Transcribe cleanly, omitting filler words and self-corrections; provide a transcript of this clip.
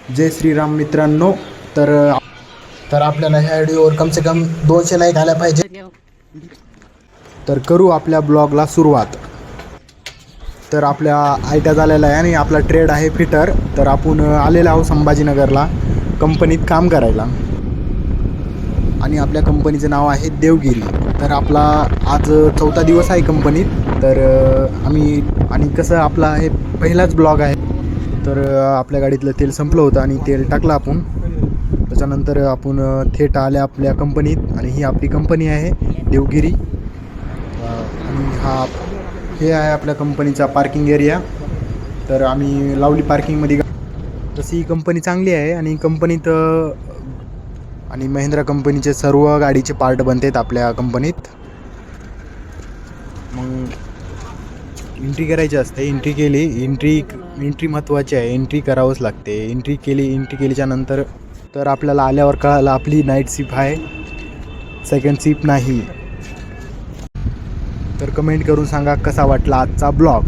जय श्रीराम मित्रांनो. तर आपल्याला ह्या व्हिडिओवर कम से कम 200 लाईक आल्या पाहिजे. तर करू आपल्या ब्लॉगला सुरुवात. तर आपल्या आयट्या झालेला आहे आणि आपला ट्रेड आहे फिटर. तर आपण आलेला आहोत संभाजीनगरला कंपनीत काम करायला आणि आपल्या कंपनीचं नाव आहे देवगिरी. तर आपला आज 4था दिवस आहे कंपनीत. तर आम्ही आणि कसं आपला हे पहिलाच ब्लॉग आहे. तर आपल्या गाडीतलं तेल संपलं होतं आणि तेल टाकलं आपण. त्याच्यानंतर आपण थेट आल्या आपल्या कंपनीत आणि ही आपली कंपनी आहे देवगिरी. आणि हे आहे आपल्या कंपनीचा पार्किंग एरिया. तर आम्ही लावली पार्किंगमध्ये. तशी ही कंपनी चांगली आहे आणि कंपनीत आणि महिंद्रा कंपनीचे सर्व गाडीचे पार्ट बनतात आपल्या कंपनीत. मग एंट्री करायची असते. एंट्री महत्त्वाची आहे. एंट्री करावंच लागते. एंट्री केलीच्या नंतर तर आपल्याला आल्यावर कळालं आपली नाईट शिफ्ट आहे, सेकंड शिफ्ट नाही. तर कमेंट करून सांगा कसा वाटला आजचा ब्लॉग.